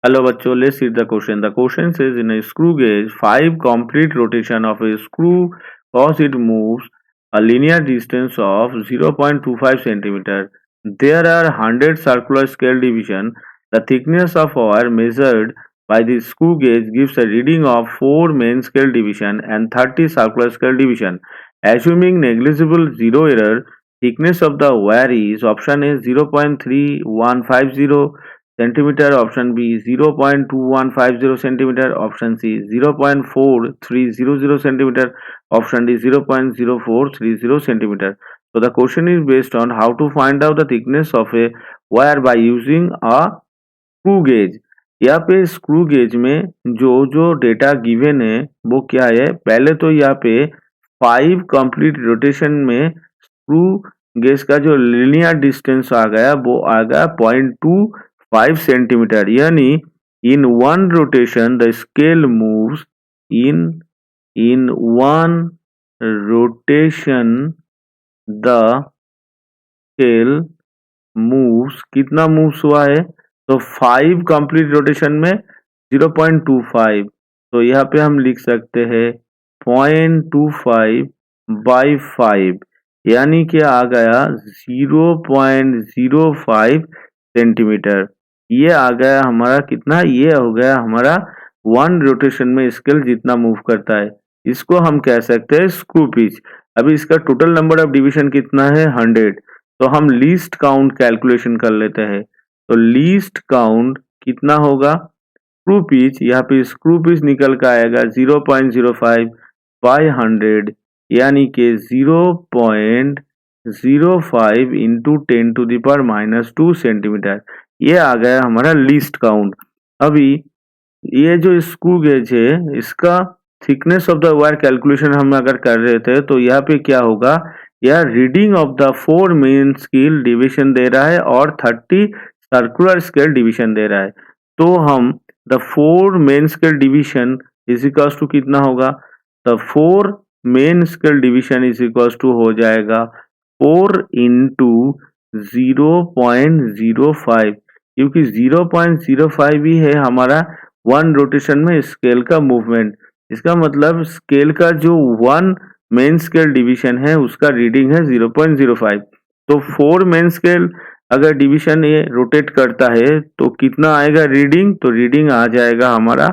Hello bachcho, let's read the question. The question says in a screw gauge, 5 complete rotation of a screw cause it moves a linear distance of 0.25 centimeter. There are 100 circular scale division. The thickness of wire measured by the screw gauge gives a reading of 4 main scale division and 30 circular scale division. Assuming negligible zero error, thickness of the wire is option A 0.3150 centimeter, option B 0.2150 centimeter, option C 0.4300 centimeter, option D 0.0430 centimeter. So the question is based on how to find out the thickness of a wire by using a screw gauge. यहाँ पे screw gauge में जो जो data given है वो क्या है, पहले तो यहाँ पे 5 कंप्लीट रोटेशन में स्क्रू गेज का जो लिनियर डिस्टेंस आ गया वो आ गया 0.25 सेंटीमीटर, यानी in one rotation the scale moves in one rotation the scale moves, कितना मूव्स हुआ है तो 5 कंप्लीट रोटेशन में 0.25, तो यहाँ पे हम लिख सकते हैं 0.25 बाई 5, यानी कि आ गया 0.05 सेंटीमीटर। ये आ गया हमारा कितना, ये हो गया हमारा वन रोटेशन में स्केल जितना मूव करता है, इसको हम कह सकते हैं स्क्रू पिच। अभी इसका टोटल नंबर ऑफ डिवीजन कितना है 100, तो हम लीस्ट काउंट कैलकुलेशन कर लेते हैं। तो लीस्ट काउंट कितना होगा, स्क्रू पिच, यहाँ पे स्क्रू पिच निकल कर आएगा 0.05 बाई 100, यानी कि 0.05 इंटू 10⁻⁻² सेंटीमीटर। ये आ गया हमारा लीस्ट काउंट। अभी ये जो स्क्रू गेज है इसका thickness of the wire calculation हम अगर कर रहे थे तो यहाँ पे क्या होगा, यह reading of the 4 main scale division दे रहा है और 30 सर्कुलर स्केल डिवीजन दे रहा है। तो हम the 4 main scale division is equals to कितना होगा, the 4 main scale division is equals to हो जाएगा 4 इंटू 0.05, क्योंकि 0.05 ही है हमारा वन रोटेशन में स्केल का मूवमेंट। इसका मतलब स्केल का जो वन मेन स्केल डिवीजन है उसका रीडिंग है 0.05। तो 4 मेन स्केल अगर डिवीजन ये रोटेट करता है तो कितना आएगा रीडिंग, तो रीडिंग आ जाएगा हमारा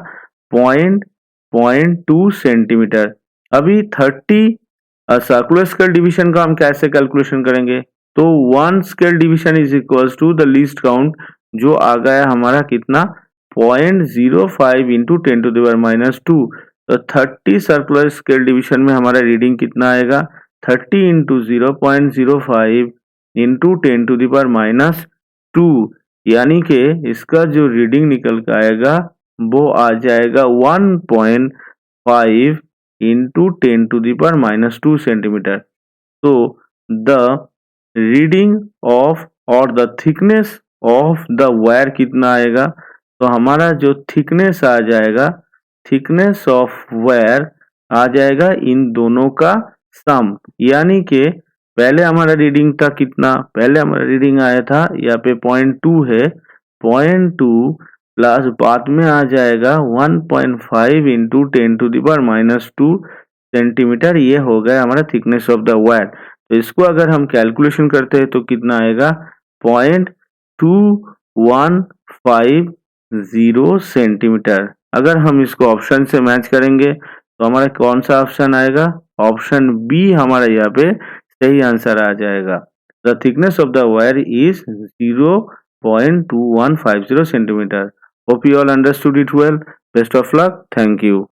0.2 सेंटीमीटर। अभी 30 सर्कुलर स्केल डिवीजन का हम कैसे कैलकुलेशन करेंगे, तो 1 scale division is equals to the least count, जो आ गया हमारा कितना 0.05 इंटू 10⁻²। तो 30 सर्कुलर स्केल डिवीजन में हमारा रीडिंग कितना आएगा, 30 इंटू 0.05 इंटू 10⁻², यानी कि इसका जो रीडिंग निकल कर आएगा वो आ जाएगा 1.5 इंटू 10⁻² सेंटीमीटर। तो द रीडिंग ऑफ और the thickness of the wire कितना आएगा, तो हमारा जो थिकनेस आ जाएगा, थिकनेस ऑफ वायर आ जाएगा इन दोनों का सम, यानी कि पहले हमारा रीडिंग था कितना, पहले हमारा रीडिंग आया था यहाँ पे 0.2 है, 0.2 प्लस बाद में आ जाएगा 1.5 इंटू 10⁻² सेंटीमीटर, ये हो गया हमारा थिकनेस ऑफ द वायर। तो इसको अगर हम कैलकुलेशन करते हैं तो कितना आएगा 0.2150 सेंटीमीटर। अगर हम इसको ऑप्शन से मैच करेंगे तो हमारा कौन सा ऑप्शन आएगा, ऑप्शन बी हमारा यहाँ पे सही आंसर आ जाएगा। The thickness of the wire is 0.2150 centimetre. Hope you all understood it well. Best of luck, thank you.